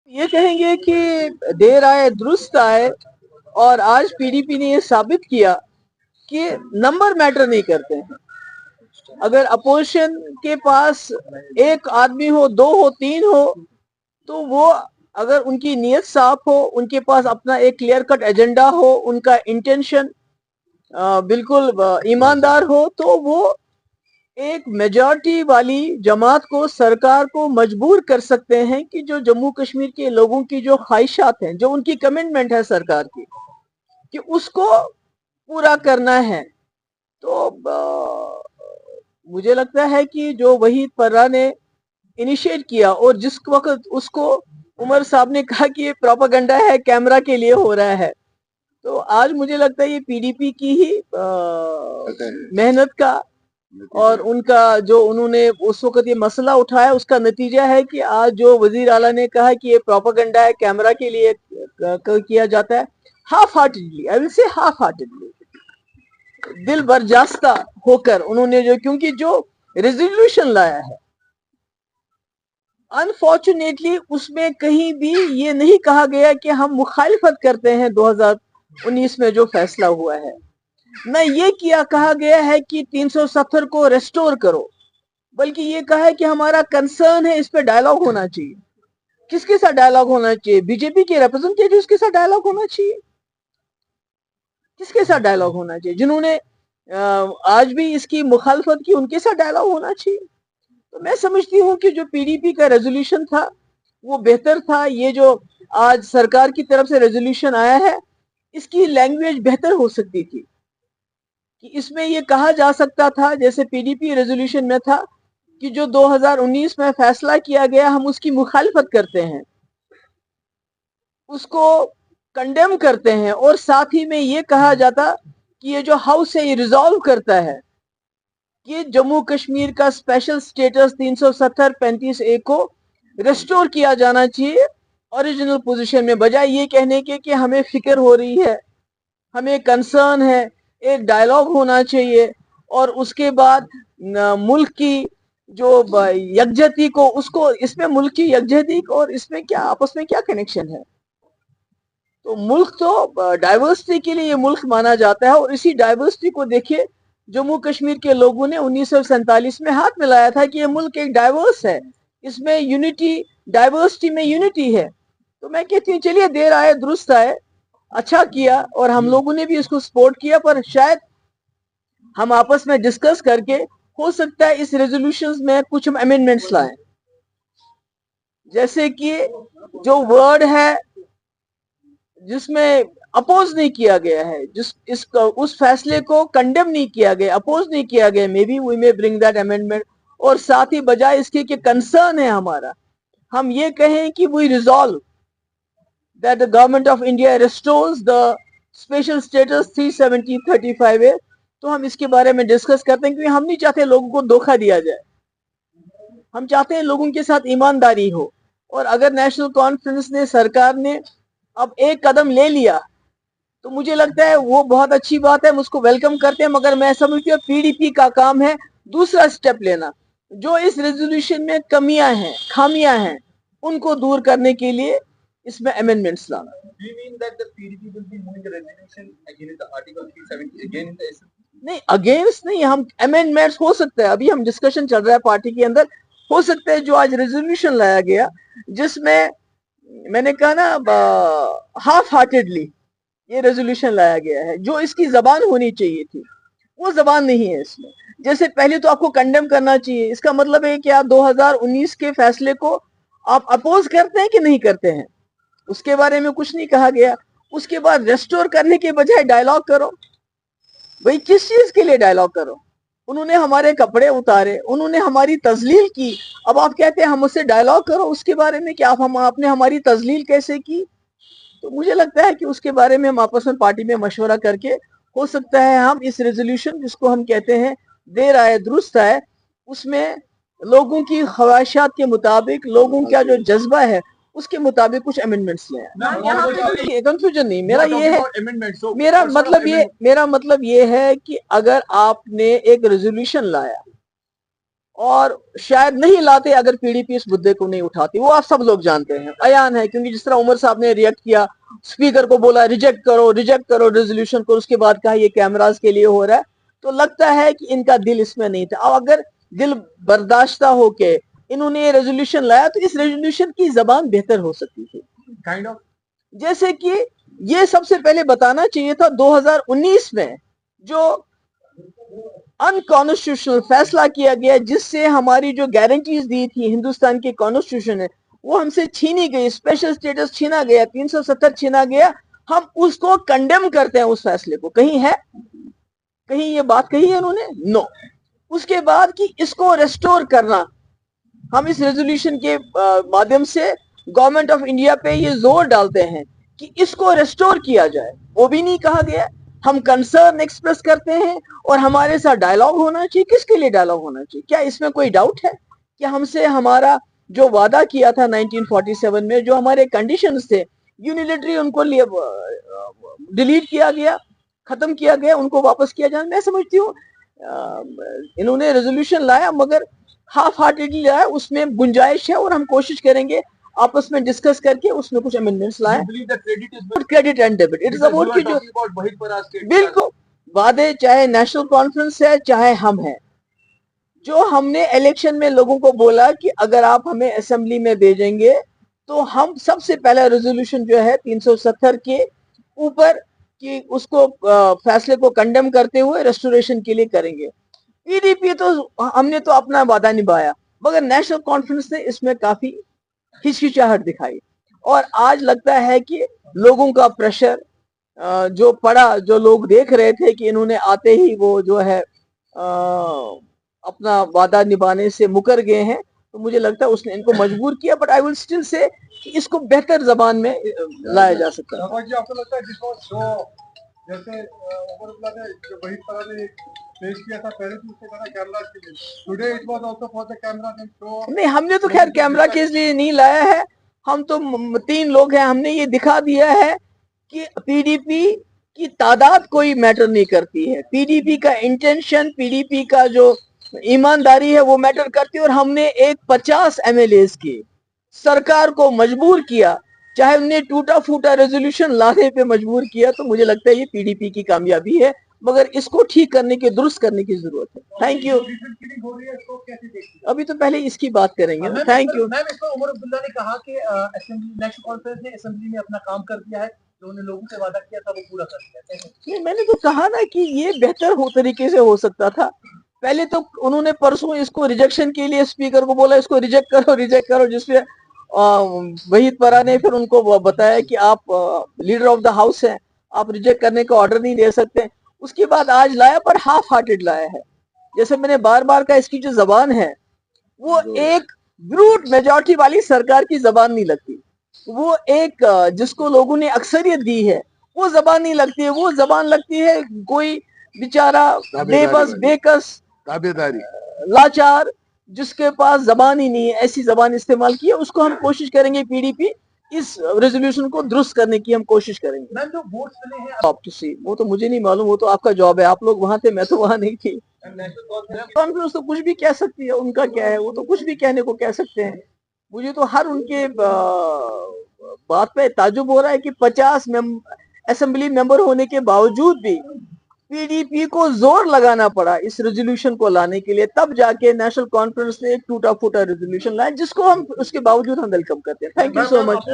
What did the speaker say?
ये कहेंगे कि देर आए दुरुस्त आए, और आज पीडीपी ने ये साबित किया कि नंबर मैटर नहीं करते हैं। अगर अपोजिशन के पास एक आदमी हो, दो हो, तीन हो, तो वो अगर उनकी नीयत साफ हो, उनके पास अपना एक क्लियर कट एजेंडा हो, उनका इंटेंशन बिल्कुल ईमानदार हो, तो वो एक मेजॉरिटी वाली जमात को, सरकार को मजबूर कर सकते हैं कि जो जम्मू कश्मीर के लोगों की जो ख्वाहिशात हैं, जो उनकी कमिटमेंट है सरकार की, कि उसको पूरा करना है। तो मुझे लगता है कि जो वहीद पर्रा ने इनिशिएट किया, और जिस वक्त उसको उमर साहब ने कहा कि ये प्रोपागेंडा है, कैमरा के लिए हो रहा है, तो आज मुझे लगता है ये पीडीपी की ही मेहनत का और उनका जो उन्होंने उस वक्त ये मसला उठाया, उसका नतीजा है कि आज जो वजीर आला ने कहा कि ये प्रोपागेंडा है, कैमरा के लिए किया जाता है, half heartedly, I will say half heartedly, दिल बर्जास्ता होकर उन्होंने क्योंकि जो रेजोल्यूशन लाया है, अनफॉर्चुनेटली उसमें कहीं भी ये नहीं कहा गया कि हम मुखालिफत करते हैं 2019 में जो फैसला हुआ है। न ये कहा गया है कि 370 को रेस्टोर करो, बल्कि ये कहा है कि हमारा कंसर्न है, इस पे डायलॉग होना चाहिए। किसके साथ डायलॉग होना चाहिए? बीजेपी के रिप्रेजेंटेटिव्स के साथ डायलॉग होना चाहिए। किसके साथ डायलॉग होना चाहिए? जिन्होंने आज भी इसकी मुखालफत की, उनके साथ डायलॉग होना चाहिए। तो मैं समझती हूँ कि जो पीडीपी का रेजोल्यूशन था वो बेहतर था। ये जो आज सरकार की तरफ से रेजोल्यूशन आया है, इसकी लैंग्वेज बेहतर हो सकती थी, कि इसमें ये कहा जा सकता था, जैसे पीडीपी रेजोल्यूशन में था, कि जो 2019 में फैसला किया गया हम उसकी मुखालफत करते हैं, उसको कंडेम करते हैं, और साथ ही में ये कहा जाता कि ये जो हाउस है ये रिजॉल्व करता है कि जम्मू कश्मीर का स्पेशल स्टेटस 370 35A को रेस्टोर किया जाना चाहिए ओरिजिनल पोजीशन में, बजाय ये कहने के कि हमें फिक्र हो रही है, हमें कंसर्न है, एक डायलॉग होना चाहिए, और उसके बाद मुल्क की जो यकजहती को, उसको, इसमें मुल्क की यकजहती और इसमें क्या, आपस में क्या कनेक्शन है? तो मुल्क तो डाइवर्सिटी के लिए ये मुल्क माना जाता है, और इसी डाइवर्सिटी को देखिए, जम्मू कश्मीर के लोगों ने 1947 में हाथ मिलाया था कि ये मुल्क एक डाइवर्स है, इसमें यूनिटी, डाइवर्सिटी में यूनिटी है। तो मैं कहती हूँ चलिए, देर आए दुरुस्त आए, अच्छा किया, और हम लोगों ने भी इसको सपोर्ट किया, पर शायद हम आपस में डिस्कस करके हो सकता है इस रेजोल्यूशन में कुछ हम अमेंडमेंट्स लाएं, जैसे कि जो वर्ड है जिसमें अपोज नहीं किया गया है, उस फैसले को कंडेम नहीं किया गया, अपोज नहीं किया गया, maybe we may bring that amendment, और साथ ही बजाय इसके कि कंसर्न है हमारा, हम ये कहें कि we resolve that the government of India restores the special status 370-35A। तो हम इसके बारे में डिस्कस करते हैं, क्योंकि हम नहीं चाहते लोगों को धोखा दिया जाए, हम चाहते हैं लोगों के साथ ईमानदारी हो। और अगर नेशनल कॉन्फ्रेंस ने, सरकार ने अब एक कदम ले लिया, तो मुझे लगता है वो बहुत अच्छी बात है, हम उसको वेलकम करते हैं। मगर मैं समझती हूँ पीडीपी का काम है दूसरा स्टेप लेना, जो इस रेजोल्यूशन में कमियां हैं, खामियां हैं, उनको दूर करने के लिए इसमें अमेंडमेंट्स लाना। Do you mean that the PDP will be moving the resolution against the Article 370 again in the assembly? नहीं, अगेंस्ट नहीं, हम अमेंडमेंट्स हो सकता है, अभी हम डिस्कशन चल रहा है पार्टी के अंदर, हो सकता है जो आज रेजोल्यूशन लाया गया, जिसमें मैंने कहा ना हाफ हार्टेडली ये रेजोल्यूशन लाया गया है, जो इसकी जबान होनी चाहिए थी वो जबान नहीं है इसमें। जैसे पहले तो आपको कंडेम करना चाहिए, इसका मतलब है कि आप 2019 के फैसले को आप अपोज करते हैं कि नहीं करते हैं, उसके बारे में कुछ नहीं कहा गया। उसके बाद रेस्टोर करने के बजाय डायलॉग करो। भाई किस चीज के लिए डायलॉग करो? उन्होंने हमारे कपड़े उतारे, उन्होंने हमारी तजलील की, अब आप कहते हैं हम उससे डायलॉग करो उसके बारे में कि आपने हमारी तजलील कैसे की? तो मुझे लगता है कि उसके बारे में हम आपस में पार्टी में मशवरा करके, हो सकता है हम इस रेजोल्यूशन, जिसको हम कहते हैं देर आए दुरुस्त आए, उसमें लोगों की ख्वाहिशात के मुताबिक, लोगों का जो जज्बा है उसके मुताबिक कुछ अमेंडमेंट्स ले आए। कंफ्यूजन नहीं, मेरा ये है, मेरा मतलब ये है कि अगर आपने एक रेजोल्यूशन लाया اور شاید نہیں لاتے اگر پی ڈی پی اس مدعے کو نہیں اٹھاتی. وہ آپ سب لوگ جانتے ہیں, عیان ہے, کیونکہ جس طرح عمر صاحب نے ریئیکٹ کیا, اسپیکر کو بولا ریجیکٹ کرو ریزولوشن کو, اس کے بعد کہا یہ کیمراز کے لیے ہو رہا ہے, تو لگتا ہے کہ ان کا دل اس میں نہیں تھا. اب اگر دل برداشتہ ہو کے انہوں نے یہ ریزولوشن لایا تو اس ریزولوشن کی زبان بہتر ہو سکتی تھی. جیسے کہ یہ سب سے پہلے بتانا چاہیے تھا 2019 میں جو انکانسٹیٹیوشنل فیصلہ کیا گیا, جس سے ہماری جو گارنٹیز دی تھی ہندوستان کی کانسٹیٹیوشن ہے وہ ہم سے چھینی گئی, اسپیشل سٹیٹس چھینا گیا, 370 چھینا گیا. ہم اس کو کنڈیم کرتے ہیں اس فیصلے کو. کہیں ہے, کہیں یہ بات کہی ہے انہوں نے؟ نو. اس کے بعد کہ اس کو ریسٹور کرنا, ہم اس ریزولوشن کے مادھیم سے گورنمنٹ آف انڈیا پہ یہ زور ڈالتے ہیں کہ اس کو ریسٹور کیا جائے. وہ بھی نہیں کہا گیا. ہم کنسرن ایکسپریس کرتے ہیں اور ہمارے ساتھ ڈائلاگ ہونا چاہیے. کس کے لیے ڈائلاگ ہونا چاہیے؟ کیا اس میں کوئی ڈاؤٹ ہے کہ ہم سے ہمارا جو وعدہ کیا تھا 1947 میں, جو ہمارے کنڈیشنز تھے, یونیلیٹری ان کو ڈیلیٹ کیا گیا, ختم کیا گیا, ان کو واپس کیا جائے؟ میں سمجھتی ہوں انہوں نے ریزولوشن لایا مگر ہاف ہارٹیڈلی لایا, اس میں گنجائش ہے اور ہم کوشش کریں گے آپس میں ڈسکس کر کے اس میں کچھ امینڈمنٹس لائیں. Credit and debit, it is about کہ جو بالکل وعدے, چاہے نیشنل کانفرنس ہے چاہے ہم ہیں, جو ہم نے الیکشن میں لوگوں کو بولا کہ اگر آپ ہمیں اسمبلی میں بھیجیں گے تو ہم سب سے پہلا ریزولوشن جو ہے 370 کے اوپر کہ اس کو فیصلے کو کنڈیم کرتے ہوئے ریسٹوریشن کے لیے کریں گے. پی ڈی پی تو ہم نے تو اپنا وعدہ نبھایا, مگر نیشنل کانفرنس نے اس میں کافی ہچکچاہٹ دکھائی. اور آج لگتا ہے کہ لوگوں کا پریشر جو پڑا, جو لوگ دیکھ رہے تھے کہ انہوں نے آتے ہی وہ جو ہے اپنا وعدہ نبھانے سے مکر گئے ہیں, تو مجھے لگتا ہے اس نے ان کو مجبور کیا. But I will still say کہ اس کو بہتر زبان میں لایا جا سکتا ہے. جی, آپ کو لگتا ہے جیسے عمر اللہ نے جو وحید فرا نے پیش کیا تھا پہلے تو اس نے کہا کیمرہ کے لیے, today it was also for the camera and show. نہیں, ہم نے تو خیر کیمرہ کے لیے نہیں لایا ہے. ہم تو 3 لوگ ہیں, ہم نے یہ دکھا دیا ہے کہ پی ڈی پی کی تعداد کوئی میٹر نہیں کرتی ہے. پی ڈی پی کا انٹینشن, پی ڈی پی کا جو ایمانداری ہے وہ میٹر کرتی ہے. اور ہم نے ایک 50 ایم ایل ایز کی سرکار کو مجبور کیا, چاہے انہوں نے ٹوٹا پھوٹا ریزولوشن لانے پہ مجبور کیا, تو مجھے لگتا ہے یہ پی ڈی پی کی کامیابی ہے, مگر اس کو ٹھیک کرنے کے, درست کرنے کی ضرورت ہے. Thank you. ابھی تو پہلے اس کی بات کریں گے. Thank you. عمر عبداللہ نے کہا کہ نیشنل کانفرنس نے اسمبلی میں اپنا کام کر دیا ہے, جو انہوں نے لوگوں سے وعدہ کیا تھا وہ پورا کر دیا. میں نے تو کہا نا کہ یہ بہتر طریقے سے ہو سکتا تھا. پہلے تو انہوں نے پرسوں اس کو ریجیکشن کے لیے اسپیکر کو بولا اس کو ریجیکٹ کرو, جس پہ وحید پرا نے پھر ان کو بتایا کہ آپ لیڈر آف دا ہاؤس ہیں, آپ ریجیکٹ کرنے کا آرڈر نہیں دے سکتے. اس کے بعد آج لایا پر ہاف ہارٹیڈ لایا ہے. جیسے میں نے بار بار کہا, اس کی جو زبان ہے وہ ایک بروٹ میجورٹی والی سرکار کی زبان نہیں لگتی. وہ ایک جس کو لوگوں نے اکثریت دی ہے وہ زبان نہیں لگتی ہے. وہ زبان لگتی ہے کوئی بیچارہ بے بس, بے کس, لاچار, جس کے پاس زبان ہی نہیں ہے, ایسی زبان استعمال کی ہے. اس کو ہم کوشش کریں گے پی ڈی پی اس ریزولوشن کو درست کرنے کی ہم کوشش کریں گے. آپ ٹو سی, وہ تو مجھے نہیں معلوم, وہ تو آپ کا جاب ہے, آپ لوگ وہاں تھے, میں تو وہاں نہیں تھی. کانفرنس تو کچھ بھی کہہ سکتی ہے, ان کا کیا ہے, وہ تو کچھ بھی کہنے کو کہہ سکتے ہیں. مجھے تو ہر ان کے بات پہ تعجب ہو رہا ہے کہ 50 اسمبلی ممبر ہونے کے باوجود بھی پی ڈی پی کو زور لگانا پڑا اس ریزولوشن کو لانے کے لیے. تب جا کے نیشنل کانفرنس نے ایک ٹوٹا پھوٹا ریزولوشن لایا, جس کو ہم اس کے باوجود ہم ویلکم کرتے ہیں. Thank you so much.